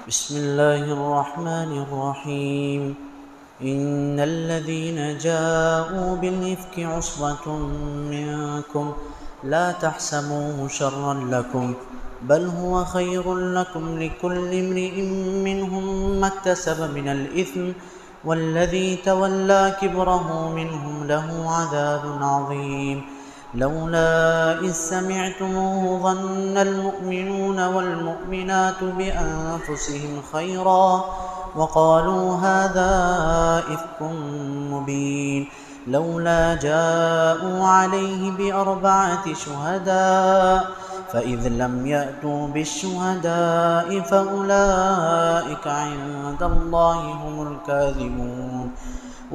بسم الله الرحمن الرحيم إن الذين جاءوا بالإفك عصبة منكم لا تحسبوه شرا لكم بل هو خير لكم لكل امرئ منهم ما اكتسب من الإثم والذي تولى كبره منهم له عذاب عظيم لولا إذ سمعتموه ظن المؤمنون والمؤمنات بأنفسهم خيرا وقالوا هذا إفك مبين لولا جاءوا عليه بأربعة شهداء فإذ لم يأتوا بالشهداء فأولئك عند الله هم الكاذبون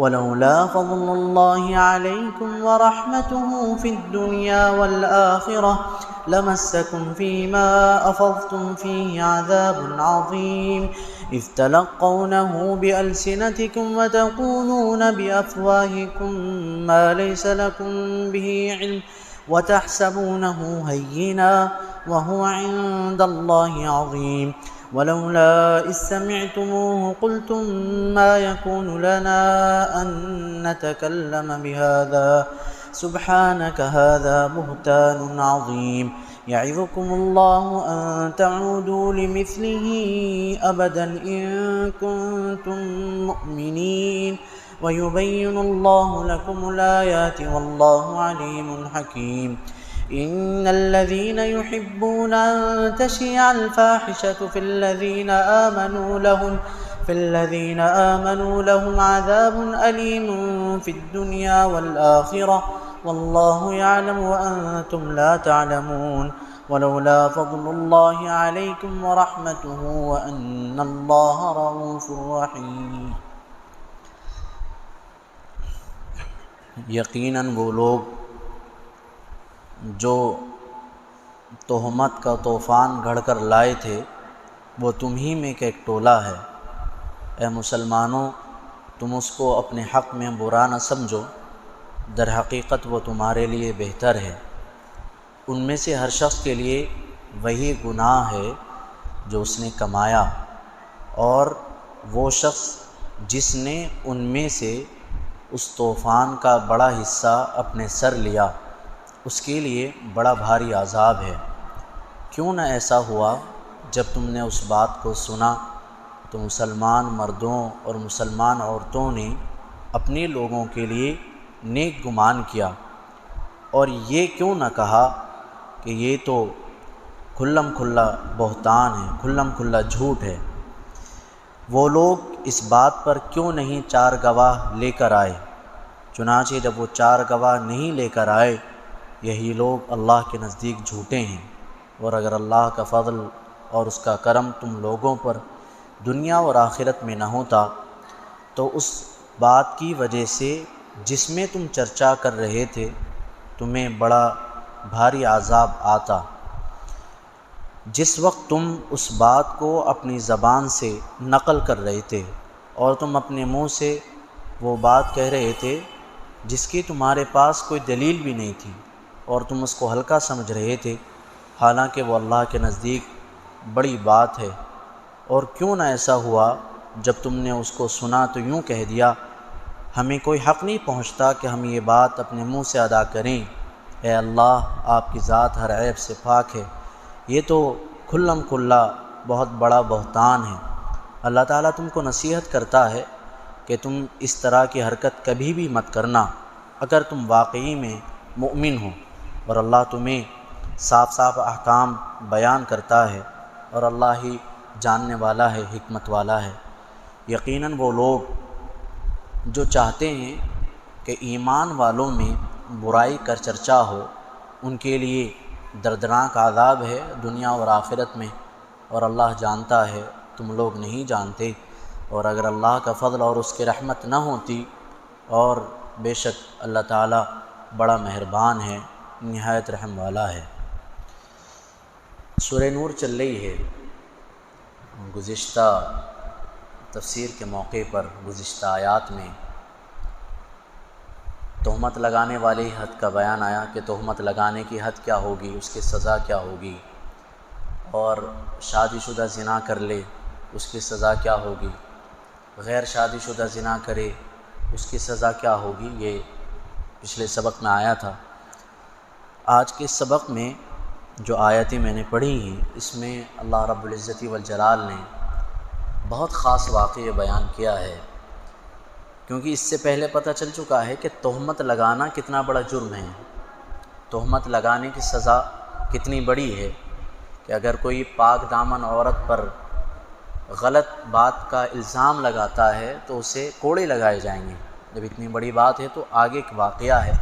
ولولا فضل الله عليكم ورحمته في الدنيا والآخرة لمسكم فيما أفضتم فيه عذاب عظيم إذ تلقونه بألسنتكم وتقولون بأفواهكم ما ليس لكم به علم وتحسبونه هينا وهو عند الله عظيم ولولا إذ سمعتموه قلتم ما يكون لنا أن نتكلم بهذا سبحانك هذا بهتان عظيم يعظكم الله أن تعودوا لمثله أبدا إن كنتم مؤمنين ويبين الله لكم الآيات والله عليم حكيم إن الذين يحبون أن تشيع الفاحشة في الذين آمنوا لهم عذاب أليم في الدنيا والآخرة والله يعلم وأنتم لا تعلمون ولولا فضل الله عليكم ورحمته وأن الله رؤوف رحيم یقیناً وہ لوگ جو تہمت کا طوفان گھڑ کر لائے تھے وہ تم ہی میں کا ایک ٹولہ ہے۔ اے مسلمانوں، تم اس کو اپنے حق میں برا نہ سمجھو، در حقیقت وہ تمہارے لیے بہتر ہے۔ ان میں سے ہر شخص کے لیے وہی گناہ ہے جو اس نے کمایا، اور وہ شخص جس نے ان میں سے اس طوفان کا بڑا حصہ اپنے سر لیا اس کے لیے بڑا بھاری عذاب ہے۔ کیوں نہ ایسا ہوا جب تم نے اس بات کو سنا تو مسلمان مردوں اور مسلمان عورتوں نے اپنے لوگوں کے لیے نیک گمان کیا، اور یہ کیوں نہ کہا کہ یہ تو کھلم کھلا بہتان ہے، کھلم کھلا جھوٹ ہے۔ وہ لوگ اس بات پر کیوں نہیں چار گواہ لے کر آئے؟ چنانچہ جب وہ چار گواہ نہیں لے کر آئے، یہی لوگ اللہ کے نزدیک جھوٹے ہیں۔ اور اگر اللہ کا فضل اور اس کا کرم تم لوگوں پر دنیا اور آخرت میں نہ ہوتا تو اس بات کی وجہ سے جس میں تم چرچا کر رہے تھے تمہیں بڑا بھاری عذاب آتا۔ جس وقت تم اس بات کو اپنی زبان سے نقل کر رہے تھے اور تم اپنے منہ سے وہ بات کہہ رہے تھے جس کی تمہارے پاس کوئی دلیل بھی نہیں تھی، اور تم اس کو ہلکا سمجھ رہے تھے، حالانکہ وہ اللہ کے نزدیک بڑی بات ہے۔ اور کیوں نہ ایسا ہوا جب تم نے اس کو سنا تو یوں کہہ دیا، ہمیں کوئی حق نہیں پہنچتا کہ ہم یہ بات اپنے منہ سے ادا کریں۔ اے اللہ، آپ کی ذات ہر عیب سے پاک ہے، یہ تو کھلم کھلا بہت بڑا بہتان ہے۔ اللہ تعالیٰ تم کو نصیحت کرتا ہے کہ تم اس طرح کی حرکت کبھی بھی مت کرنا اگر تم واقعی میں مؤمن ہو، اور اللہ تمہیں صاف صاف احکام بیان کرتا ہے، اور اللہ ہی جاننے والا ہے، حکمت والا ہے۔ یقیناً وہ لوگ جو چاہتے ہیں کہ ایمان والوں میں برائی کر چرچا ہو ان کے لیے دردناک عذاب ہے دنیا اور آخرت میں، اور اللہ جانتا ہے، تم لوگ نہیں جانتے۔ اور اگر اللہ کا فضل اور اس کی رحمت نہ ہوتی، اور بے شک اللہ تعالیٰ بڑا مہربان ہے، نہایت رحم والا ہے۔ سورہ نور چل رہی ہے۔ گزشتہ تفسیر کے موقع پر گزشتہ آیات میں تہمت لگانے والی حد کا بیان آیا کہ تہمت لگانے کی حد کیا ہوگی، اس کی سزا کیا ہوگی، اور شادی شدہ زنا کر لے اس کی سزا کیا ہوگی، غیر شادی شدہ زنا کرے اس کی سزا کیا ہوگی، یہ پچھلے سبق میں آیا تھا۔ آج کے سبق میں جو آیتیں میں نے پڑھی ہیں اس میں اللہ رب العزت والجلال نے بہت خاص واقعہ بیان کیا ہے، کیونکہ اس سے پہلے پتہ چل چکا ہے کہ تہمت لگانا کتنا بڑا جرم ہے، تہمت لگانے کی سزا کتنی بڑی ہے کہ اگر کوئی پاک دامن عورت پر غلط بات کا الزام لگاتا ہے تو اسے کوڑے لگائے جائیں گے۔ جب اتنی بڑی بات ہے تو آگے ایک واقعہ ہے،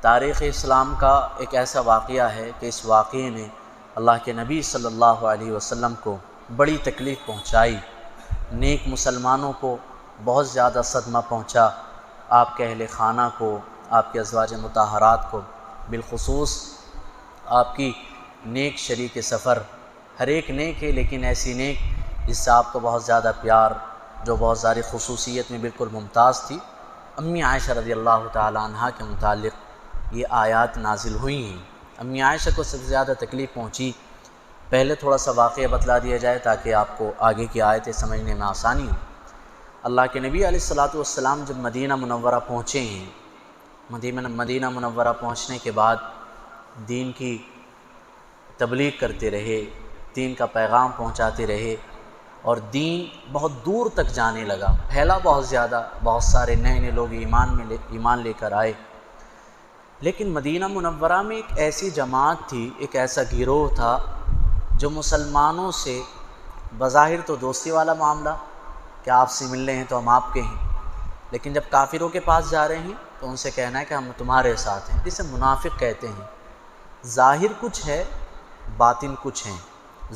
تاریخ اسلام کا ایک ایسا واقعہ ہے کہ اس واقعے نے اللہ کے نبی صلی اللہ علیہ وسلم کو بڑی تکلیف پہنچائی، نیک مسلمانوں کو بہت زیادہ صدمہ پہنچا، آپ کے اہل خانہ کو، آپ کے ازواج مطہرات کو، بالخصوص آپ کی نیک شریک سفر، ہر ایک نیک ہے لیکن ایسی نیک جس سے آپ کو بہت زیادہ پیار، جو بہت ساری خصوصیت میں بالکل ممتاز تھی، امی عائشہ رضی اللہ تعالی عنہا کے متعلق یہ آیات نازل ہوئی ہیں۔ امی عائشہ کو سب سے زیادہ تکلیف پہنچی۔ پہلے تھوڑا سا واقعہ بتلا دیا جائے تاکہ آپ کو آگے کی آیتیں سمجھنے میں آسانی ہو۔ اللہ کے نبی علیہ الصلوۃ والسلام جب مدینہ منورہ پہنچے ہیں، مدینہ منورہ پہنچنے کے بعد دین کی تبلیغ کرتے رہے، دین کا پیغام پہنچاتے رہے، اور دین بہت دور تک جانے لگا، پھیلا بہت زیادہ، بہت سارے نئے نئے لوگ ایمان لے کر آئے۔ لیکن مدینہ منورہ میں ایک ایسی جماعت تھی، ایک ایسا گروہ تھا جو مسلمانوں سے بظاہر تو دوستی والا معاملہ کہ آپ سے مل رہے ہیں تو ہم آپ کے ہیں، لیکن جب کافروں کے پاس جا رہے ہیں تو ان سے کہنا ہے کہ ہم تمہارے ساتھ ہیں، جسے منافق کہتے ہیں۔ ظاہر کچھ ہے، باطن کچھ ہے،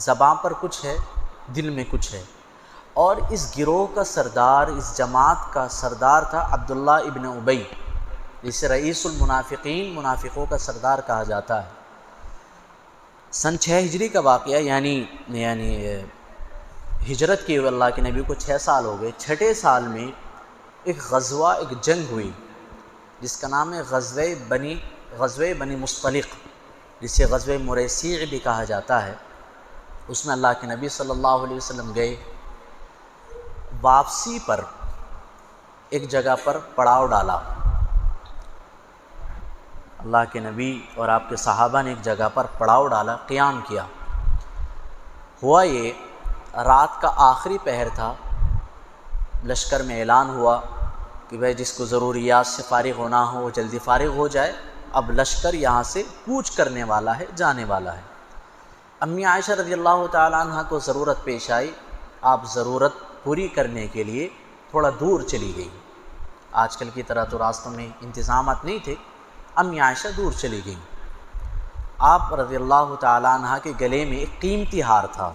زبان پر کچھ ہے، دل میں کچھ ہے۔ اور اس گروہ کا سردار، اس جماعت کا سردار تھا عبداللہ ابن ابی، جسے رئیس المنافقین، منافقوں کا سردار کہا جاتا ہے۔ سن 6 ہجری کا واقعہ، یعنی ہجرت کی اللہ کے نبی کو 6 سال ہو گئے۔ 6 سال میں ایک غزوہ، ایک جنگ ہوئی جس کا نام ہے غزوہ بنی مصطلق، جسے غزوہ مریسیع بھی کہا جاتا ہے۔ اس میں اللہ کے نبی صلی اللہ علیہ وسلم گئے۔ واپسی پر ایک جگہ پر پڑاؤ ڈالا، اللہ کے نبی اور آپ کے صحابہ نے ایک جگہ پر پڑاؤ ڈالا، قیام کیا۔ ہوا یہ رات کا آخری پہر تھا، لشکر میں اعلان ہوا کہ بھائی جس کو ضروریات سے فارغ ہونا ہو وہ جلدی فارغ ہو جائے، اب لشکر یہاں سے کوچ کرنے والا ہے، جانے والا ہے۔ امی عائشہ رضی اللہ تعالی عنہ کو ضرورت پیش آئی، آپ ضرورت پوری کرنے کے لیے تھوڑا دور چلی گئی۔ آج کل کی طرح تو راستوں میں انتظامات نہیں تھے، امی عائشہ دور چلی گئیں۔ آپ رضی اللہ تعالی عنہ کے گلے میں ایک قیمتی ہار تھا،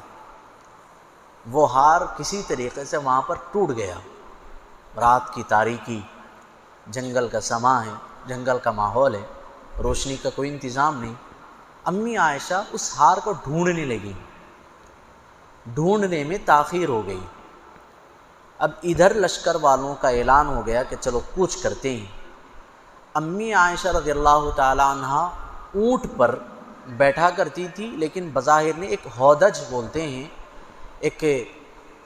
وہ ہار کسی طریقے سے وہاں پر ٹوٹ گیا۔ رات کی تاریکی، جنگل کا سما ہے، جنگل کا ماحول ہے، روشنی کا کوئی انتظام نہیں۔ امی عائشہ اس ہار کو ڈھونڈنے لگی، ڈھونڈنے میں تاخیر ہو گئی۔ اب ادھر لشکر والوں کا اعلان ہو گیا کہ چلو کوچ کرتے ہیں۔ امی عائشہ رضی اللہ تعالی عنہ اونٹ پر بیٹھا کرتی تھی، لیکن بظاہر نے ایک ہودج بولتے ہیں، ایک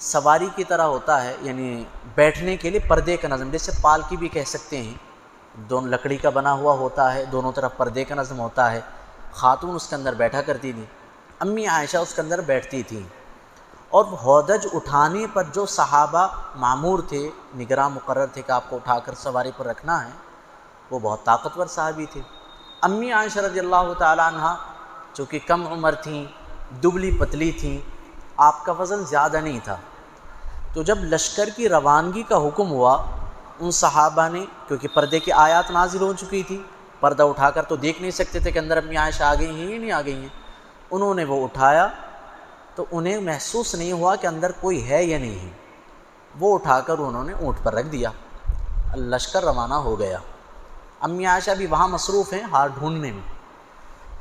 سواری کی طرح ہوتا ہے، یعنی بیٹھنے کے لیے پردے کا نظم، جیسے پالکی بھی کہہ سکتے ہیں، دونوں لکڑی کا بنا ہوا ہوتا ہے، دونوں طرف پردے کا نظم ہوتا ہے، خاتون اس کے اندر بیٹھا کرتی تھی، امی عائشہ اس کے اندر بیٹھتی تھی۔ اور ہودج اٹھانے پر جو صحابہ معمور تھے، نگراں مقرر تھے کہ آپ کو اٹھا کر سواری پر رکھنا ہے، وہ بہت طاقتور صحابی تھے۔ امی عائشہ رضی اللہ تعالی عنہ چونکہ کم عمر تھیں، دبلی پتلی تھیں، آپ کا وزن زیادہ نہیں تھا، تو جب لشکر کی روانگی کا حکم ہوا، ان صحابہ نے، کیونکہ پردے کی آیات نازل ہو چکی تھی، پردہ اٹھا کر تو دیکھ نہیں سکتے تھے کہ اندر امی عائشہ آ گئی ہیں یا نہیں آ گئی ہیں، انہوں نے وہ اٹھایا تو انہیں محسوس نہیں ہوا کہ اندر کوئی ہے یا نہیں ہے، وہ اٹھا کر انہوں نے اونٹ پر رکھ دیا، لشکر روانہ ہو گیا۔ امی عائشہ بھی وہاں مصروف ہیں ہار ڈھونڈنے میں،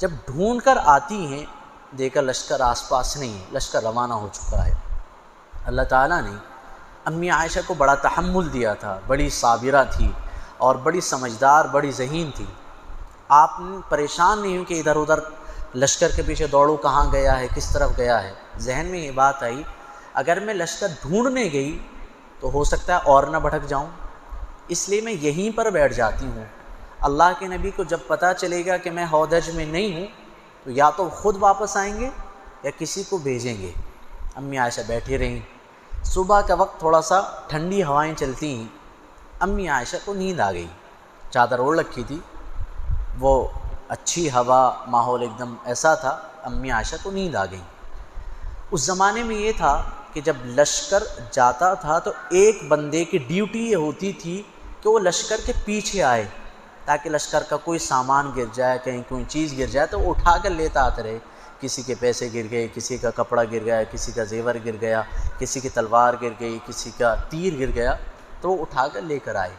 جب ڈھونڈ کر آتی ہیں دیکھا لشکر آس پاس نہیں ہے، لشکر روانہ ہو چکا ہے۔ اللہ تعالیٰ نے امی عائشہ کو بڑا تحمل دیا تھا، بڑی صابرہ تھی اور بڑی سمجھدار، بڑی ذہین تھی۔ آپ پریشان نہیں ہوئی کہ ادھر ادھر لشکر کے پیچھے دوڑو، کہاں گیا ہے، کس طرف گیا ہے۔ ذہن میں یہ بات آئی اگر میں لشکر ڈھونڈنے گئی تو ہو سکتا ہے اور نہ بھٹک جاؤں، اس لیے میں یہیں پر بیٹھ جاتی ہوں۔ اللہ کے نبی کو جب پتہ چلے گا کہ میں ہودج میں نہیں ہوں تو یا تو خود واپس آئیں گے یا کسی کو بھیجیں گے۔ امی عائشہ بیٹھی رہیں۔ صبح کا وقت تھوڑا سا ٹھنڈی ہوائیں چلتی ہیں، امی عائشہ کو نیند آ گئی، چادر اوڑھ رکھی تھی، وہ اچھی ہوا، ماحول ایک دم ایسا تھا، امی عائشہ کو نیند آ گئی۔ اس زمانے میں یہ تھا کہ جب لشکر جاتا تھا تو ایک بندے کی ڈیوٹی یہ ہوتی تھی کہ وہ لشکر کے پیچھے آئے تاکہ لشکر کا کوئی سامان گر جائے، کہیں کوئی چیز گر جائے تو وہ اٹھا کر لیتا آتا رہے۔ کسی کے پیسے گر گئے، کسی کا کپڑا گر گیا، کسی کا زیور گر گیا، کسی کی تلوار گر گئی، کسی کا تیر گر گیا تو وہ اٹھا کر لے کر آئے۔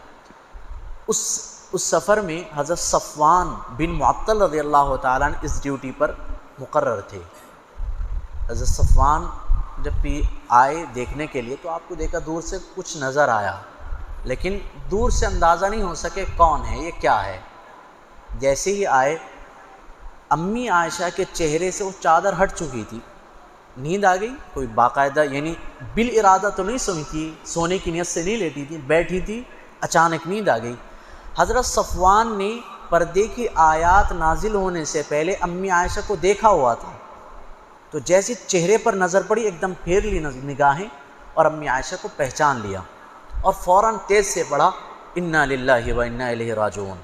اس سفر میں حضرت صفوان بن معطل رضی اللہ تعالیٰ عنہ اس ڈیوٹی پر مقرر تھے۔ حضرت صفوان جب بھی آئے دیکھنے کے لیے تو آپ کو دیکھا دور سے کچھ نظر آیا، لیکن دور سے اندازہ نہیں ہو سکے کون ہے، یہ کیا ہے۔ جیسے ہی آئے امی عائشہ کے چہرے سے وہ چادر ہٹ چکی تھی، نیند آ گئی، کوئی باقاعدہ یعنی بالارادہ تو نہیں سونے کی نیت سے نہیں لیٹی تھی، بیٹھی تھی، اچانک نیند آ گئی۔ حضرت صفوان نے پردے کی آیات نازل ہونے سے پہلے امی عائشہ کو دیکھا ہوا تھا، تو جیسی چہرے پر نظر پڑی ایک دم پھیر لی نگاہیں اور امی عائشہ کو پہچان لیا اور فوراً تیز سے پڑھا انا للہ و انا الیہ راجعون۔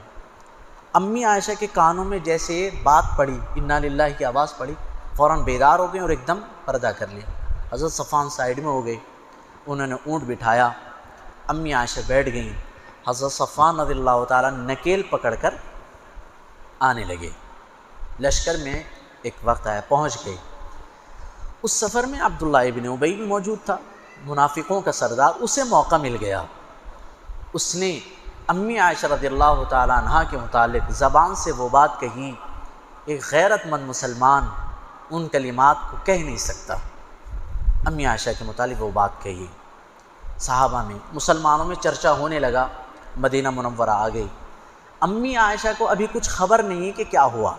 امی عائشہ کے کانوں میں جیسے بات پڑی، انا للہ کی آواز پڑی، فوراً بیدار ہو گئے اور ایک دم پردہ کر لیا۔ حضرت صفوان سائیڈ میں ہو گئے، انہوں نے اونٹ بٹھایا، امی عائشہ بیٹھ گئیں۔ حضرت صفوان رضی اللہ تعالیٰ نکیل پکڑ کر آنے لگے۔ لشکر میں ایک وقت آیا، پہنچ گئے۔ اس سفر میں عبداللہ ابن ابی بھی موجود تھا، منافقوں کا سردار، اسے موقع مل گیا۔ اس نے امی عائشہ رضی اللہ تعالیٰ عنہ کے متعلق زبان سے وہ بات کہی، ایک غیرت مند مسلمان ان کلمات کو کہہ نہیں سکتا۔ امی عائشہ کے متعلق وہ بات کہی، صحابہ میں، مسلمانوں میں چرچا ہونے لگا، مدینہ منورہ آ گئی۔ امی عائشہ کو ابھی کچھ خبر نہیں کہ کیا ہوا۔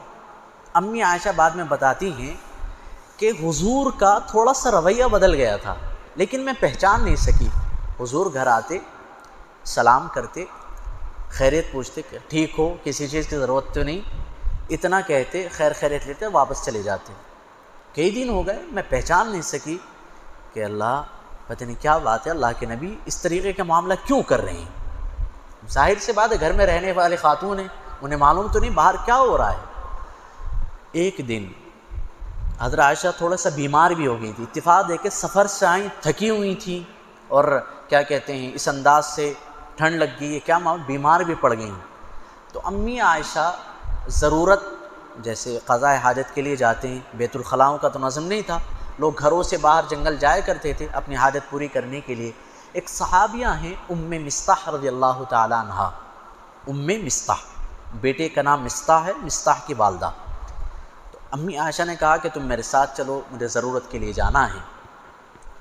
امی عائشہ بعد میں بتاتی ہیں کہ حضور کا تھوڑا سا رویہ بدل گیا تھا، لیکن میں پہچان نہیں سکی۔ حضور گھر آتے، سلام کرتے، خیریت پوچھتے کہ ٹھیک ہو، کسی چیز کی ضرورت تو نہیں، اتنا کہتے، خیر خیریت لیتے، واپس چلے جاتے۔ کئی دن ہو گئے، میں پہچان نہیں سکی کہ اللہ پتہ نہیں کیا بات ہے، اللہ کے نبی اس طریقے کا معاملہ کیوں کر رہے ہیں۔ ظاہر سے بات ہے، گھر میں رہنے والے خاتون ہیں، انہیں معلوم تو نہیں باہر کیا ہو رہا ہے۔ ایک دن حضرت عائشہ تھوڑا سا بیمار بھی ہو گئی تھی، اتفاق ہے کہ سفر سے آئیں، تھکی ہوئی تھیں، اور کیا کہتے ہیں اس انداز سے ٹھنڈ لگ گئی ہے، کیا معلوم بیمار بھی پڑ گئیں۔ تو امی عائشہ ضرورت جیسے قضاء حاجت کے لیے جاتے ہیں، بیت الخلاؤں کا تو نظم نہیں تھا، لوگ گھروں سے باہر جنگل جایا کرتے تھے اپنی حاجت پوری کرنے کے لیے۔ ایک صحابیہ ہیں ام مصطح رضی اللہ تعالیٰ عنہ، ام مصطح، بیٹے کا نام مصطح ہے، مصطح کی والدہ۔ تو امی عائشہ نے کہا کہ تم میرے ساتھ چلو، مجھے ضرورت کے لیے جانا ہے۔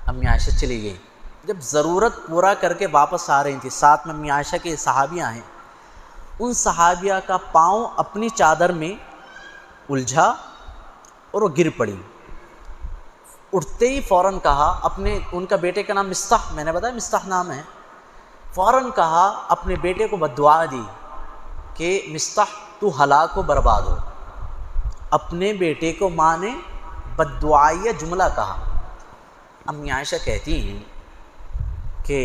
امی عائشہ چلی گئی۔ جب ضرورت پورا کر کے واپس آ رہی تھی، ساتھ میں امی عائشہ کے صحابیہ ہیں، ان صحابیہ کا پاؤں اپنی چادر میں الجھا اور وہ گر پڑی۔ اٹھتے ہی فوراً کہا ان کا بیٹے کا نام مصطح، میں نے بتایا مصطح نام ہے، فوراً کہا اپنے بیٹے کو بددعا دی کہ مصطح تو ہلاک و برباد ہو۔ اپنے بیٹے کو ماں نے بددعائیہ جملہ کہا۔ امی عائشہ کہتی ہیں کہ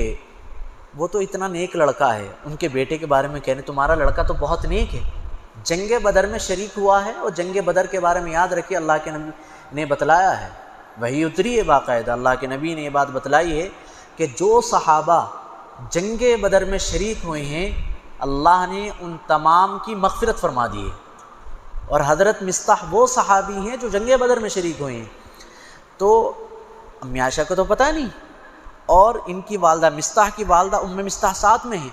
وہ تو اتنا نیک لڑکا ہے، ان کے بیٹے کے بارے میں کہنے تمہارا لڑکا تو بہت نیک ہے، جنگ بدر میں شریک ہوا ہے، اور جنگ بدر کے بارے میں یاد رکھیے اللہ کے نبی نے بتلایا ہے، وہی اتری ہے باقاعدہ، اللہ کے نبی نے یہ بات بتلائی ہے کہ جو صحابہ جنگ بدر میں شریک ہوئے ہیں اللہ نے ان تمام کی مغفرت فرما دی ہے، اور حضرت مصطح وہ صحابی ہیں جو جنگ بدر میں شریک ہوئے ہیں۔ تو امی عائشہ کو تو پتہ نہیں، اور ان کی والدہ مصطح کی والدہ ام مصطح ساتھ میں ہیں،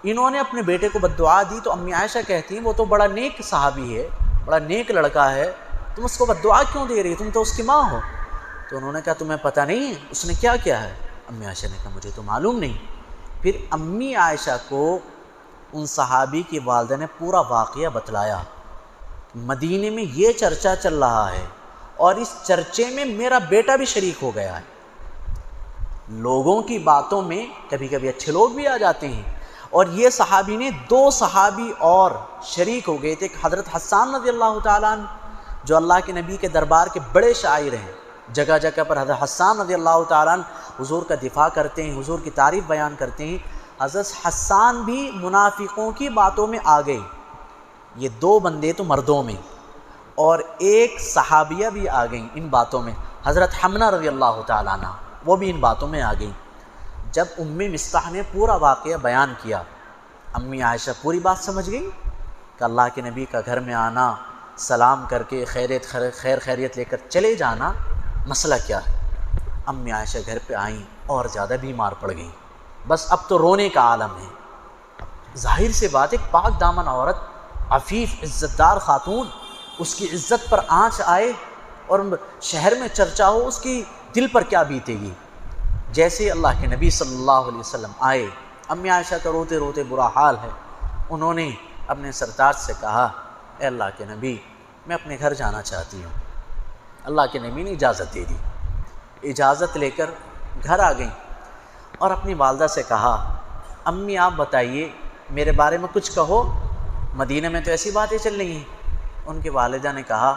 انہوں نے اپنے بیٹے کو بددعا دی۔ تو امی عائشہ کہتی ہیں وہ تو بڑا نیک صحابی ہے، بڑا نیک لڑکا ہے، تم اس کو بددعا کیوں دے رہی، تم تو اس کی ماں ہو۔ تو انہوں نے کہا تمہیں پتہ نہیں ہے اس نے کیا کیا ہے؟ امی عائشہ نے کہا مجھے تو معلوم نہیں۔ پھر امی عائشہ کو ان صحابی کی والدہ نے پورا واقعہ بتلایا، مدینے میں یہ چرچا چل رہا ہے اور اس چرچے میں میرا بیٹا بھی شریک ہو گیا ہے۔ لوگوں کی باتوں میں کبھی کبھی اچھے لوگ بھی آ جاتے ہیں، اور یہ صحابی نے 2 صحابی اور شریک ہو گئے تھے، ایک حضرت حسان رضی اللہ تعالیٰ عنہ جو اللہ کے نبی کے دربار کے بڑے شاعر ہیں، جگہ جگہ پر حضرت حسان رضی اللہ تعالیٰ عنہ حضور کا دفاع کرتے ہیں، حضور کی تعریف بیان کرتے ہیں۔ حضرت حسان بھی منافقوں کی باتوں میں آ گئے، یہ 2 بندے تو مردوں میں، اور ایک صحابیہ بھی آ گئیں ان باتوں میں، حضرت حمنہ رضی اللہ تعالیٰ عنہ، وہ بھی ان باتوں میں آ گئیں۔ جب مصطح نے پورا واقعہ بیان کیا، امی عائشہ پوری بات سمجھ گئی کہ اللہ کے نبی کا گھر میں آنا، سلام کر کے خیر خیریت لے کر چلے جانا مسئلہ کیا ہے۔ امی عائشہ گھر پہ آئیں اور زیادہ بیمار پڑ گئیں، بس اب تو رونے کا عالم ہے۔ ظاہر سے بات، ایک پاک دامن عورت، عفیف عزت دار خاتون، اس کی عزت پر آنچ آئے اور شہر میں چرچا ہو، اس کی دل پر کیا بیتے گی۔ جیسے اللہ کے نبی صلی اللہ علیہ وسلم آئے، امی عائشہ کا روتے روتے برا حال ہے، انہوں نے اپنے سرتاج سے کہا، اے اللہ کے نبی میں اپنے گھر جانا چاہتی ہوں۔ اللہ کے نبی نے اجازت دے دی، اجازت لے کر گھر آ گئیں اور اپنی والدہ سے کہا، امی آپ بتائیے میرے بارے میں کچھ کہو، مدینہ میں تو ایسی باتیں چل رہی ہیں۔ ان کی والدہ نے کہا،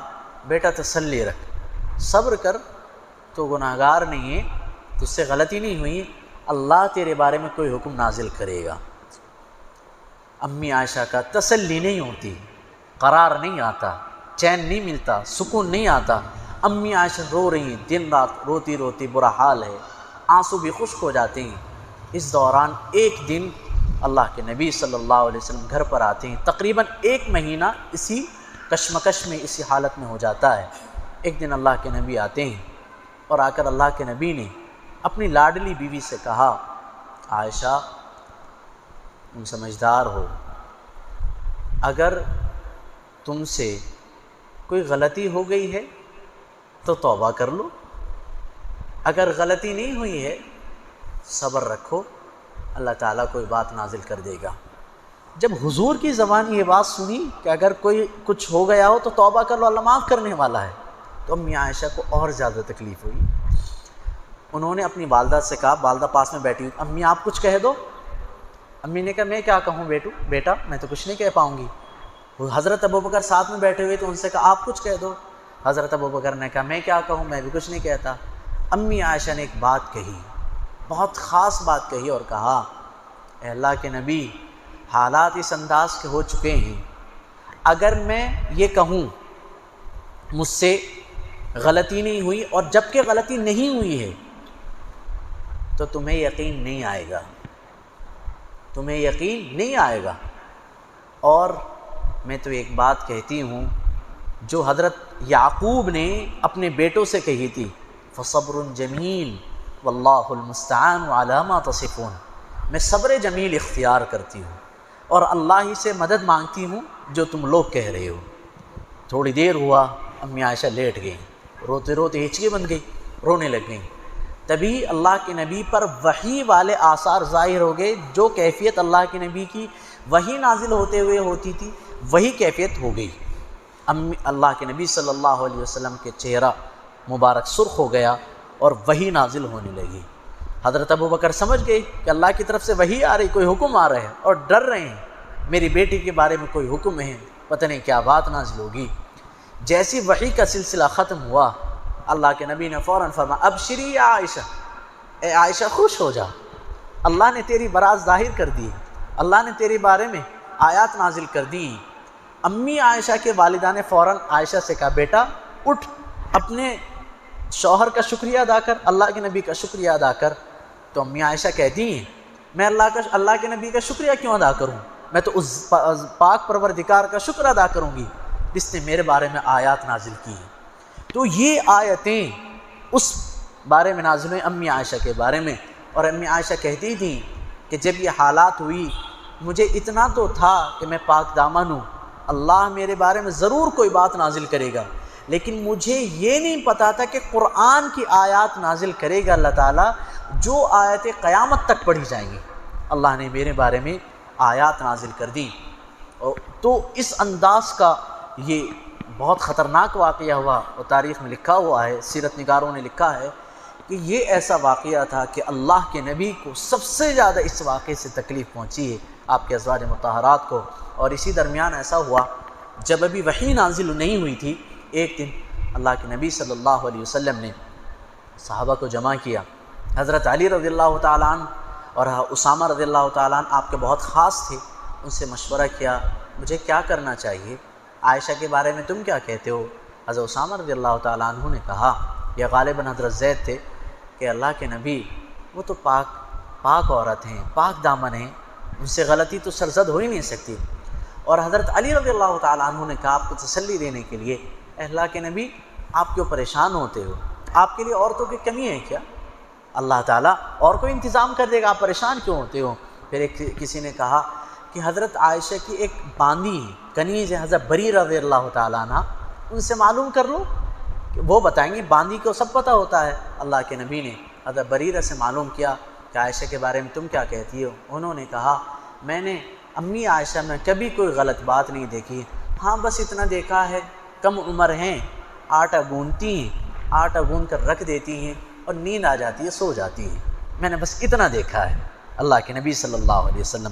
بیٹا تسلی رکھ، صبر کر، تو گناہ گار نہیں ہے، تجھ سے غلطی نہیں ہوئی، اللہ تیرے بارے میں کوئی حکم نازل کرے گا۔ امی عائشہ کا تسلی نہیں ہوتی، قرار نہیں آتا، چین نہیں ملتا، سکون نہیں آتا۔ امی عائشہ رو رہی ہیں، دن رات روتی روتی برا حال ہے، آنسو بھی خشک ہو جاتے ہیں۔ اس دوران ایک دن اللہ کے نبی صلی اللہ علیہ وسلم گھر پر آتے ہیں، تقریباً 1 مہینہ اسی کشمکش میں، اسی حالت میں ہو جاتا ہے۔ ایک دن اللہ کے نبی آتے ہیں اور آ کر اللہ کے نبی نے اپنی لاڈلی بیوی سے کہا، عائشہ تم سمجھدار ہو، اگر تم سے کوئی غلطی ہو گئی ہے تو توبہ کر لو، اگر غلطی نہیں ہوئی ہے صبر رکھو، اللہ تعالیٰ کوئی بات نازل کر دے گا۔ جب حضور کی زبان یہ بات سنی کہ اگر کوئی کچھ ہو گیا ہو تو توبہ کر لو، اللہ معاف کرنے والا ہے، تو امی عائشہ کو اور زیادہ تکلیف ہوئی۔ انہوں نے اپنی والدہ سے کہا، والدہ پاس میں بیٹھی ہوئی، امی آپ کچھ کہہ دو۔ امی نے کہا، میں کیا کہوں بیٹا، میں تو کچھ نہیں کہہ پاؤں گی۔ حضرت ابوبکر ساتھ میں بیٹھے ہوئے تو ان سے کہا، آپ کچھ کہہ دو۔ حضرت ابوبکر نے کہا، میں کیا کہوں، میں بھی کچھ نہیں کہتا۔ امی عائشہ نے ایک بات کہی، بہت خاص بات کہی، اور کہا، اے اللہ کے نبی، حالات اس انداز کے ہو چکے ہیں، اگر میں یہ کہوں مجھ سے غلطی نہیں ہوئی، اور جب کہ غلطی نہیں ہوئی ہے تو تمہیں یقین نہیں آئے گا، تمہیں یقین نہیں آئے گا۔ اور میں تو ایک بات کہتی ہوں جو حضرت یعقوب نے اپنے بیٹوں سے کہی تھی، فصبر جمیل واللہ المستعان علی ما تصفون، میں صبر جمیل اختیار کرتی ہوں اور اللہ ہی سے مدد مانگتی ہوں جو تم لوگ کہہ رہے ہو۔ تھوڑی دیر ہوا، امی عائشہ لیٹ گئیں، روتے روتے ہچکی بن گئی، رونے لگ گئیں۔ تبھی اللہ کے نبی پر وحی والے آثار ظاہر ہو گئے، جو کیفیت اللہ کے نبی کی وحی نازل ہوتے ہوئے ہوتی تھی وہی کیفیت ہو گئی۔ اللہ کے نبی صلی اللہ علیہ وسلم کے چہرہ مبارک سرخ ہو گیا اور وحی نازل ہونے لگی۔ حضرت ابوبکر سمجھ گئے کہ اللہ کی طرف سے وحی آ رہی، کوئی حکم آ رہا ہے، اور ڈر رہے ہیں، میری بیٹی کے بارے میں کوئی حکم ہے، پتہ نہیں کیا بات نازل ہوگی۔ جیسی وحی کا سلسلہ ختم ہوا، اللہ کے نبی نے فوراً فرمایا، ابشری یا عائشہ، اے عائشہ خوش ہو جا، اللہ نے تیری برات ظاہر کر دی، اللہ نے تیرے بارے میں آیات نازل کر دی۔ امی عائشہ کے والدہ نے فوراً عائشہ سے کہا، بیٹا اٹھ، اپنے شوہر کا شکریہ ادا کر، اللہ کے نبی کا شکریہ ادا کر۔ تو امی عائشہ کہتی ہیں، میں اللہ کے نبی کا شکریہ کیوں ادا کروں، میں تو اس پاک پروردگار کا شکر ادا کروں گی جس نے میرے بارے میں آیات نازل کی ہیں۔ تو یہ آیتیں اس بارے میں نازل ہوئیں، امی عائشہ کے بارے میں، اور امی عائشہ کہتی تھیں کہ جب یہ حالات ہوئی مجھے اتنا تو تھا کہ میں پاک دامن ہوں، اللہ میرے بارے میں ضرور کوئی بات نازل کرے گا، لیکن مجھے یہ نہیں پتا تھا کہ قرآن کی آیات نازل کرے گا اللہ تعالیٰ، جو آیتیں قیامت تک پڑھی جائیں گی، اللہ نے میرے بارے میں آیات نازل کر دی۔ تو اس انداز کا یہ بہت خطرناک واقعہ ہوا، اور تاریخ میں لکھا ہوا ہے، سیرت نگاروں نے لکھا ہے کہ یہ ایسا واقعہ تھا کہ اللہ کے نبی کو سب سے زیادہ اس واقعے سے تکلیف پہنچی ہے، آپ کے ازواج مطہرات کو۔ اور اسی درمیان ایسا ہوا جب ابھی وحی نازل نہیں ہوئی تھی، ایک دن اللہ کے نبی صلی اللہ علیہ وسلم نے صحابہ کو جمع کیا۔ حضرت علی رضی اللہ تعالیٰ عنہ اور اسامہ رضی اللہ تعالیٰ عنہ آپ کے بہت خاص تھے، ان سے مشورہ کیا مجھے کیا کرنا چاہیے، عائشہ کے بارے میں تم کیا کہتے ہو؟ حضرت اسامہ رضی اللہ تعالیٰ عنہ نے کہا، یہ غالباً حضرت زید تھے، کہ اللہ کے نبی وہ تو پاک عورت ہیں، پاک دامن ہیں، ان سے غلطی تو سرزد ہو ہی نہیں سکتی۔ اور حضرت علی رضی اللہ تعالیٰ عنہ نے کہا آپ کو تسلی دینے کے لیے، اے اللہ کے نبی آپ کیوں پریشان ہوتے ہو؟ آپ کے لیے عورتوں کی کمی ہے کیا؟ اللہ تعالیٰ اور کوئی انتظام کر دے گا، آپ پریشان کیوں ہوتے ہو؟ پھر کسی نے کہا کہ حضرت عائشہ کی ایک باندی ہے، کنیز ہے، حضرت بریرہ رضی اللہ تعالیٰ عنہ، ان سے معلوم کر لو کہ وہ بتائیں گے، باندی کو سب پتہ ہوتا ہے۔ اللہ کے نبی نے حضرت بریرہ سے معلوم کیا کہ عائشہ کے بارے میں تم کیا کہتی ہو؟ انہوں نے کہا میں نے امی عائشہ میں کبھی کوئی غلط بات نہیں دیکھی، ہاں بس اتنا دیکھا ہے کم عمر ہیں، آٹا گوندتی ہیں، آٹا گوندھ کر رکھ دیتی ہیں اور نیند آ جاتی ہے سو جاتی ہیں، میں نے بس اتنا دیکھا ہے۔ اللہ کے نبی صلی اللہ علیہ وسلم،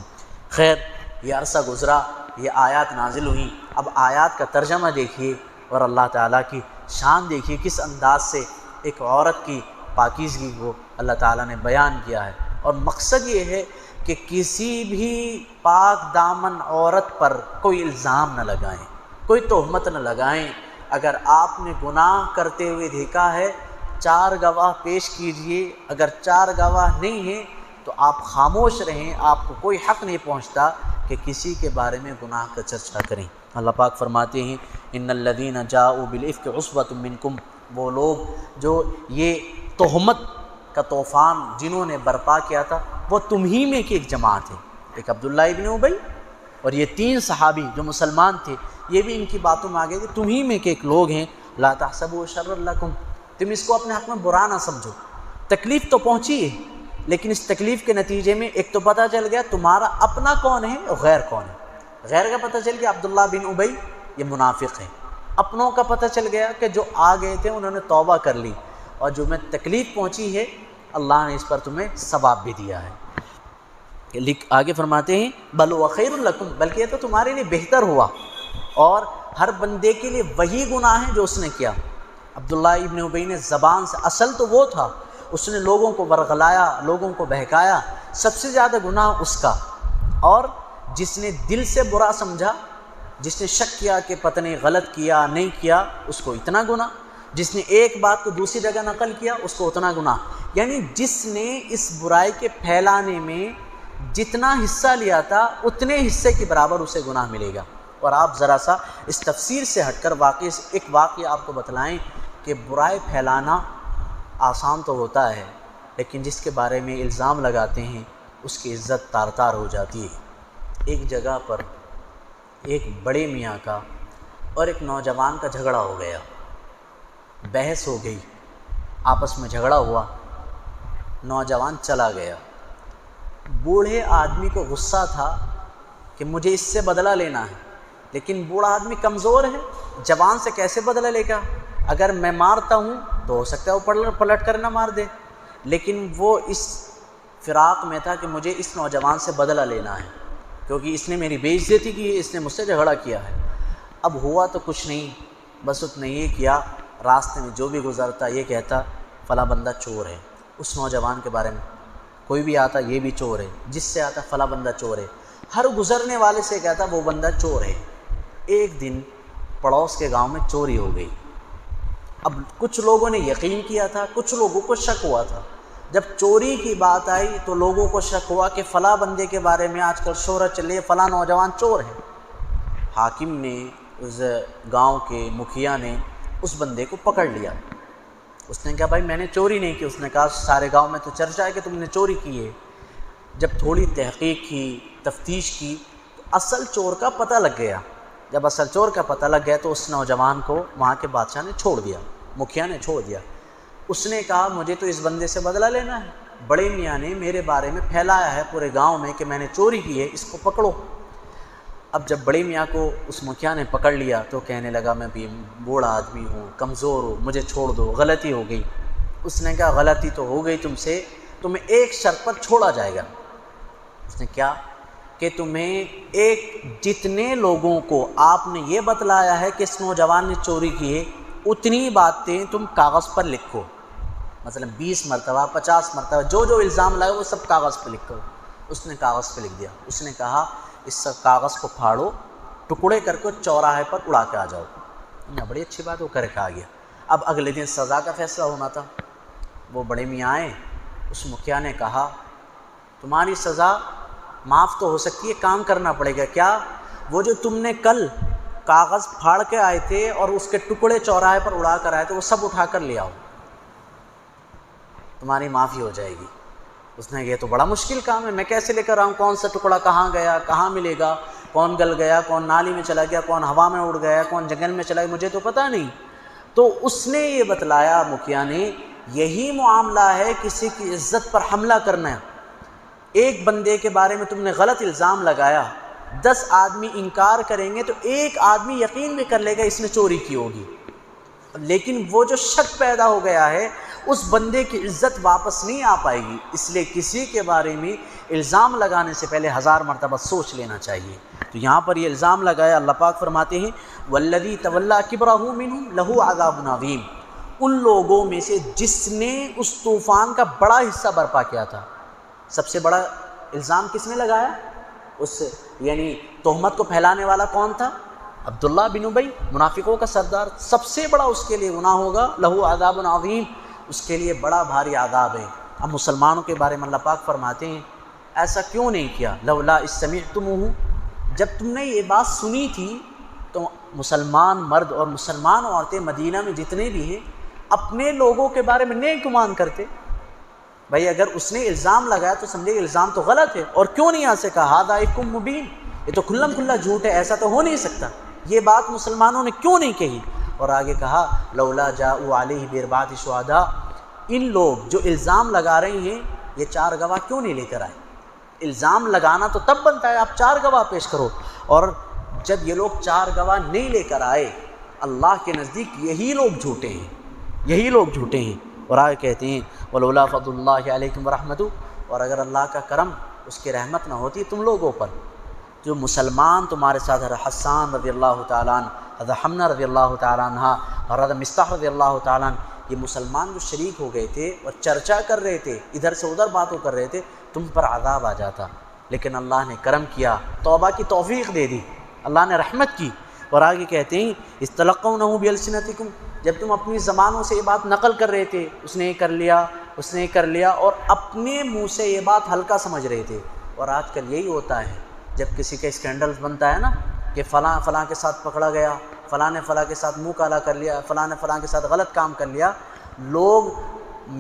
خیر یہ عرصہ گزرا، یہ آیات نازل ہوئیں۔ اب آیات کا ترجمہ دیکھیے اور اللہ تعالیٰ کی شان دیکھیے، کس انداز سے ایک عورت کی پاکیزگی کو اللہ تعالیٰ نے بیان کیا ہے۔ اور مقصد یہ ہے کہ کسی بھی پاک دامن عورت پر کوئی الزام نہ لگائیں، کوئی تہمت نہ لگائیں۔ اگر آپ نے گناہ کرتے ہوئے دیکھا ہے 4 گواہ پیش کیجئے، اگر 4 گواہ نہیں ہیں تو آپ خاموش رہیں، آپ کو کوئی حق نہیں پہنچتا کہ کسی کے بارے میں گناہ کا چرچا کریں۔ اللہ پاک فرماتے ہیں ان الذین جاؤوا بالافک عصبۃ منکم، وہ لوگ جو یہ تہمت کا طوفان جنہوں نے برپا کیا تھا وہ تمہیں میں کی ایک جماعت ہے۔ ایک عبداللہ ابن ابی اور یہ 3 صحابی جو مسلمان تھے، یہ بھی ان کی باتوں میں آگے کہ تمہیں میں کے ایک لوگ ہیں، لا تحسبوا شرا لکم، تم اس کو اپنے حق میں برا نہ سمجھو۔ تکلیف تو پہنچی ہے، لیکن اس تکلیف کے نتیجے میں ایک تو پتہ چل گیا تمہارا اپنا کون ہے اور غیر کون ہے۔ غیر کا پتہ چل گیا عبداللہ بن ابی یہ منافق ہے، اپنوں کا پتہ چل گیا کہ جو آ گئے تھے انہوں نے توبہ کر لی، اور جو میں تکلیف پہنچی ہے اللہ نے اس پر تمہیں ثواب بھی دیا ہے۔ آگے فرماتے ہیں بل هو خیر لکم، بلکہ یہ تو تمہارے لیے بہتر ہوا، اور ہر بندے کے لیے وہی گناہ ہے جو اس نے کیا۔ عبداللہ ابن ابی نے زبان سے، اصل تو وہ تھا، اس نے لوگوں کو ورغلایا، لوگوں کو بہکایا، سب سے زیادہ گناہ اس کا۔ اور جس نے دل سے برا سمجھا، جس نے شک کیا کہ پتہ نہیں غلط کیا نہیں کیا، اس کو اتنا گناہ، جس نے ایک بات کو دوسری جگہ نقل کیا اس کو اتنا گناہ۔ یعنی جس نے اس برائی کے پھیلانے میں جتنا حصہ لیا تھا اتنے حصے کے برابر اسے گناہ ملے گا۔ اور آپ ذرا سا اس تفسیر سے ہٹ کر ایک واقعہ آپ کو بتلائیں کہ برائی پھیلانا آسان تو ہوتا ہے، لیکن جس کے بارے میں الزام لگاتے ہیں اس کی عزت تار تار ہو جاتی ہے۔ ایک جگہ پر ایک بڑے میاں کا اور ایک نوجوان کا جھگڑا ہو گیا، بحث ہو گئی، آپس میں جھگڑا ہوا، نوجوان چلا گیا۔ بوڑھے آدمی کو غصہ تھا کہ مجھے اس سے بدلہ لینا ہے، لیکن بوڑھا آدمی کمزور ہے، جوان سے کیسے بدلہ لے گا؟ اگر میں مارتا ہوں تو ہو سکتا ہے وہ پلٹ کر نہ مار دے، لیکن وہ اس فراق میں تھا کہ مجھے اس نوجوان سے بدلہ لینا ہے کیونکہ اس نے میری بے عزتی کی ہے، اس نے مجھ سے جھگڑا کیا ہے۔ اب ہوا تو کچھ نہیں، بس اس نے یہ کیا، راستے میں جو بھی گزرتا یہ کہتا فلاں بندہ چور ہے، اس نوجوان کے بارے میں کوئی بھی آتا یہ بھی چور ہے، جس سے آتا فلاں بندہ چور ہے، ہر گزرنے والے سے کہتا وہ بندہ چور ہے۔ ایک دن پڑوس کے گاؤں میں چوری ہو گئی۔ اب کچھ لوگوں نے یقین کیا تھا، کچھ لوگوں کو شک ہوا تھا۔ جب چوری کی بات آئی تو لوگوں کو شک ہوا کہ فلاں بندے کے بارے میں آج کل شہرت چلی ہے، فلاں نوجوان چور ہے۔ حاکم نے، اس گاؤں کے مکھیا نے اس بندے کو پکڑ لیا۔ اس نے کہا بھائی میں نے چوری نہیں کی۔ اس نے کہا سارے گاؤں میں تو چرچا ہے کہ تم نے چوری کی ہے۔ جب تھوڑی تحقیق کی، تفتیش کی تو اصل چور کا پتہ لگ گیا۔ جب اصل چور کا پتہ لگ گیا تو اس نوجوان کو وہاں کے بادشاہ نے چھوڑ دیا، مکھیا نے چھوڑ دیا۔ اس نے کہا مجھے تو اس بندے سے بدلہ لینا ہے، بڑے میاں نے میرے بارے میں پھیلایا ہے پورے گاؤں میں کہ میں نے چوری کی ہے، اس کو پکڑو۔ اب جب بڑے میاں کو اس مکھیا نے پکڑ لیا تو کہنے لگا میں بھی بوڑھا آدمی ہوں، کمزور ہوں، مجھے چھوڑ دو، غلطی ہو گئی۔ اس نے کہا غلطی تو ہو گئی تم سے، تمہیں ایک شرط پر چھوڑا جائے گا۔ اس نے کیا؟ کہ تمہیں جتنے لوگوں کو آپ نے یہ بتلایا ہے کہ اس نوجوان نے چوری کی ہے، اتنی باتیں تم کاغذ پر لکھو، مثلا 20 مرتبہ 50 مرتبہ جو جو الزام لگا وہ سب کاغذ پہ لکھو۔ اس نے کاغذ پہ لکھ دیا۔ اس نے کہا اس کاغذ کو پھاڑو، ٹکڑے کر کے چوراہے پر اڑا کے آ جاؤ۔ بڑی اچھی بات، وہ کر کے آ گیا۔ اب اگلے دن سزا کا فیصلہ ہونا تھا۔ وہ بڑے میاں آئے، اس مکھیا نے کہا تمہاری سزا معاف تو ہو سکتی ہے، کام کرنا پڑے گا۔ کیا؟ وہ جو تم نے کل کاغذ پھاڑ کے آئے تھے اور اس کے ٹکڑے چوراہے پر اڑا کر آئے تھے، وہ سب اٹھا کر لے آؤ، تمہاری معافی ہو جائے گی۔ اس نے یہ تو بڑا مشکل کام ہے، میں کیسے لے کر آؤں؟ کون سا ٹکڑا کہاں گیا، کہاں ملے گا، کون گل گیا، کون نالی میں چلا گیا، کون ہوا میں اڑ گیا، کون جنگل میں چلا گیا، مجھے تو پتہ نہیں۔ تو اس نے یہ بتلایا مکھیا نے، یہی معاملہ ہے کسی کی عزت پر حملہ کرنا ہے۔ ایک بندے کے بارے میں تم نے غلط الزام لگایا، 10 آدمی انکار کریں گے تو ایک آدمی یقین بھی کر لے گا اس نے چوری کی ہوگی، لیکن وہ جو شک پیدا ہو گیا ہے اس بندے کی عزت واپس نہیں آ پائے گی۔ اس لیے کسی کے بارے میں الزام لگانے سے پہلے 1000 مرتبہ سوچ لینا چاہیے۔ تو یہاں پر یہ الزام لگایا، اللہ پاک فرماتے ہیں والذی تولی کبرہ منہم لہ عذاب عظیم، ان لوگوں میں سے جس نے اس طوفان کا بڑا حصہ برپا کیا تھا۔ سب سے بڑا الزام کس نے لگایا؟ اس یعنی تہمت کو پھیلانے والا کون تھا؟ عبداللہ بن ابی، منافقوں کا سردار۔ سب سے بڑا اس کے لیے گناہ ہوگا، لہو عذاب عظیم، اس کے لیے بڑا بھاری عذاب ہے۔ اب مسلمانوں کے بارے میں اللہ پاک فرماتے ہیں ایسا کیوں نہیں کیا؟ لولا اذ سمعتموہ، جب تم نے یہ بات سنی تھی تو مسلمان مرد اور مسلمان عورتیں مدینہ میں جتنے بھی ہیں اپنے لوگوں کے بارے میں نیک گمان کرتے۔ بھائی اگر اس نے الزام لگایا تو سمجھے الزام تو غلط ہے، اور کیوں نہیں آ سے کہا ھذا افک مبین، یہ تو کھلم کھلا جھوٹ ہے، ایسا تو ہو نہیں سکتا، یہ بات مسلمانوں نے کیوں نہیں کہی؟ اور آگے کہا لولا جاءوا علیہ باربعۃ شہداء، ان لوگ جو الزام لگا رہے ہیں یہ 4 گواہ کیوں نہیں لے کر آئے؟ الزام لگانا تو تب بنتا ہے آپ 4 گواہ پیش کرو، اور جب یہ لوگ 4 گواہ نہیں لے کر آئے اللہ کے نزدیک یہی لوگ جھوٹے ہیں، یہی لوگ جھوٹے ہیں۔ اور آگے کہتے ہیں ولولا فضل اللہ علیکم ورحمتہ، اور اگر اللہ کا کرم اس کی رحمت نہ ہوتی تم لوگوں پر، جو مسلمان تمہارے ساتھ حضرت حسان رضی اللہ تعالیٰ عنہ، حضرت حمنہ رضی اللہ تعالیٰ عنہ اور حضرت مصطح رضی اللہ تعالیٰ عنہ، یہ مسلمان جو شریک ہو گئے تھے اور چرچا کر رہے تھے، ادھر سے ادھر باتوں کر رہے تھے، تم پر عذاب آ جاتا، لیکن اللہ نے کرم کیا، توبہ کی توفیق دے دی، اللہ نے رحمت کی۔ اور آگے کہتے ہیں استلقونہ بألسنتکم، جب تم اپنی زبانوں سے یہ بات نقل کر رہے تھے، اس نے یہ کر لیا، اس نے یہ کر لیا، اور اپنے منہ سے یہ بات ہلکا سمجھ رہے تھے۔ اور آج کل یہی ہوتا ہے جب کسی کا اسکینڈل بنتا ہے نا کہ فلاں فلاں کے ساتھ پکڑا گیا، فلاں نے فلاں کے ساتھ منہ کالا کر لیا، فلاں نے فلاں کے ساتھ غلط کام کر لیا، لوگ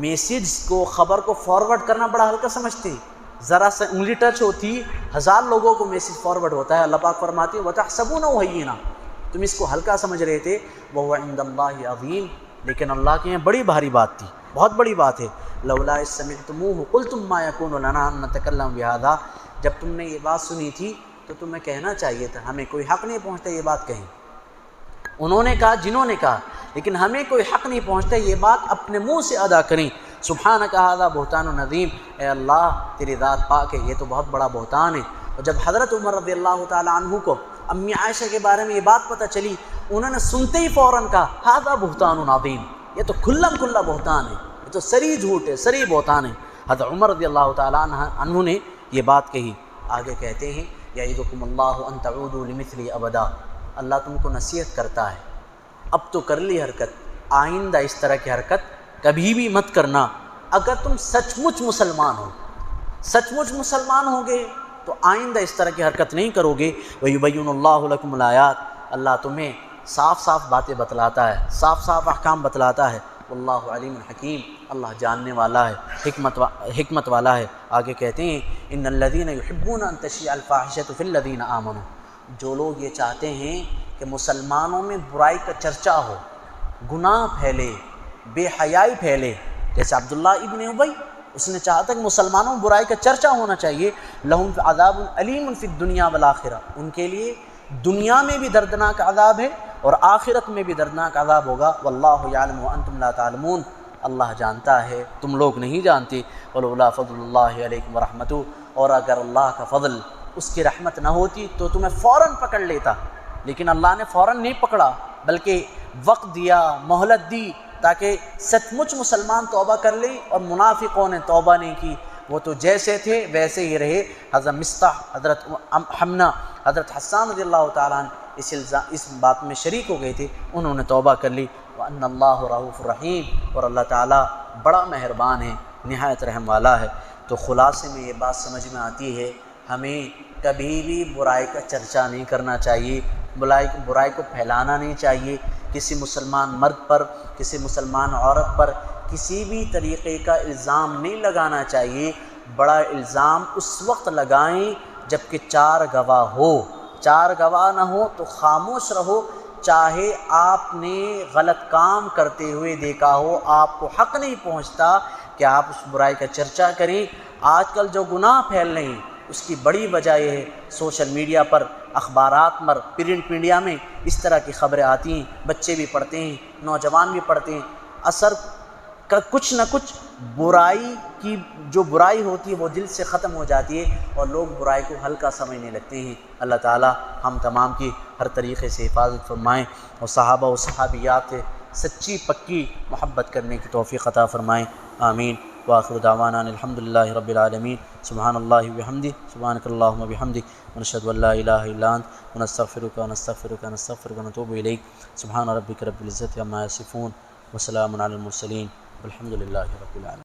میسیج کو، خبر کو فارورڈ کرنا بڑا ہلکا سمجھتے ہیں، ذرا سے انگلی ٹچ ہوتی 1000 لوگوں کو میسیج فارورڈ ہوتا ہے۔ اللہ پاک فرماتے ہیں وَتَحْسَبُونَهُ هَيِّنًا، تم اس کو ہلکا سمجھ رہے تھے، وَهُوَ عِندَ اللَّهِ عَظِيمٌ، لیکن اللہ کے یہاں بڑی بھاری بات تھی، بہت بڑی بات ہے۔ لولا اذ سمعتموہ قلتم ما یکون لنا ان نتکلم بہذا، جب تم نے یہ بات سنی تھی تو تمہیں کہنا چاہیے تھا، ہمیں کوئی حق نہیں پہنچتا یہ بات کہیں۔ انہوں نے کہا، جنہوں نے کہا، لیکن ہمیں کوئی حق نہیں پہنچتا یہ بات اپنے منہ سے ادا کریں۔ سبحانک ھذا بہتان عظیم، اے اللہ تیری ذات پاک ہے، یہ تو بہت بڑا بہتان ہے۔ اور جب حضرت عمر رضی اللہ تعالیٰ عنہ کو امی عائشہ کے بارے میں یہ بات پتہ چلی، انہوں نے سنتے ہی فوراً کہا ھذا بہتان عظیم، یہ تو کھلم کھلا بہتان ہے، یہ تو سری جھوٹ ہے، سری بہتان ہے۔ حضرت عمر رضی اللہ تعالیٰ عنہ نے یہ بات کہی۔ آگے کہتے ہیں یعظکم اللہ ان تعودوا لمثلی ابدا، اللہ تم کو نصیحت کرتا ہے اب تو کر لی حرکت، آئندہ اس طرح کی حرکت کبھی بھی مت کرنا۔ اگر تم سچ مچ مسلمان ہو، سچ مچ مسلمان ہوگے تو آئندہ اس طرح کی حرکت نہیں کرو گے۔ وَيُبَيِّنُ اللَّهُ لَكُمُ الْآيَاتِ، اللہ تمہیں صاف صاف باتیں بتلاتا ہے، صاف صاف احکام بتلاتا ہے۔ واللہ علیم حکیم، اللہ جاننے والا ہے، حکمت والا ہے۔ آگے کہتے ہیں ان الذین یحبون ان تشیع الفاحشۃ فی الذین آمنوا، جو لوگ یہ چاہتے ہیں کہ مسلمانوں میں برائی کا چرچا ہو، گناہ پھیلے، بے حیائی پھیلے، جیسے عبداللہ ابن ابی، اس نے چاہا تھا کہ مسلمانوں میں برائی کا چرچا ہونا چاہیے۔ لہم عذاب علیم فی الدنیا والآخرہ، ان کے لیے دنیا میں بھی دردناک عذاب ہے اور آخرت میں بھی دردناک عذاب ہوگا۔ واللہ یعلم وانتم لا تعلمون، اللہ جانتا ہے، تم لوگ نہیں جانتے۔ ولولا فضل اللہ علیکم ورحمتہ، اور اگر اللہ کا فضل، اس کی رحمت نہ ہوتی تو تمہیں فوراً پکڑ لیتا، لیکن اللہ نے فوراً نہیں پکڑا بلکہ وقت دیا، مہلت دی، تاکہ سچ مچ مسلمان توبہ کر لیں، اور منافقوں نے توبہ نہیں کی، وہ تو جیسے تھے ویسے ہی رہے۔ حضرت مصطح، حضرت حمنہ، حضرت حسان رضی اللہ تعالیٰ عنہ اس بات میں شریک ہو گئے تھے، انہوں نے توبہ کر لی۔ وَأَنَّ اللَّهُ رَءُوفٌ رَحِيمٌ، اور اللہ تعالیٰ بڑا مہربان ہے، نہایت رحم والا ہے۔ تو خلاصے میں یہ بات سمجھ میں آتی ہے، ہمیں کبھی بھی برائی کا چرچا نہیں کرنا چاہیے، برائی کو پھیلانا نہیں چاہیے، کسی مسلمان مرد پر، کسی مسلمان عورت پر کسی بھی طریقے کا الزام نہیں لگانا چاہیے۔ بڑا الزام اس وقت لگائیں جب کہ 4 گواہ ہو، 4 گواہ نہ ہو تو خاموش رہو، چاہے آپ نے غلط کام کرتے ہوئے دیکھا ہو، آپ کو حق نہیں پہنچتا کہ آپ اس برائی کا چرچا کریں۔ آج کل جو گناہ پھیل رہے ہیں اس کی بڑی وجہ یہ ہے، سوشل میڈیا پر، اخبارات پر، پرنٹ میڈیا میں اس طرح کی خبریں آتی ہیں، بچے بھی پڑھتے ہیں، نوجوان بھی پڑھتے ہیں، اثر کا کچھ نہ کچھ برائی کی جو برائی ہوتی ہے وہ دل سے ختم ہو جاتی ہے، اور لوگ برائی کو ہلکا سمجھنے لگتے ہیں۔ اللہ تعالی ہم تمام کی ہر طریقے سے حفاظت فرمائیں، اور صحابہ و صحابیات سے سچی پکی محبت کرنے کی توفیق عطا فرمائیں، آمین۔ وآخر دعوانا الحمدللہ رب العالمین، سبحان اللہ وبحمدہ، سبحانک اللہم وبحمدک، ونشہد ان لا الہ الا انت، ونستغفرک ونتوب الیک۔ سبحان ربک رب العزت عما یصفون، وسلام علی المرسلین، والحمدللہ رب العالمین۔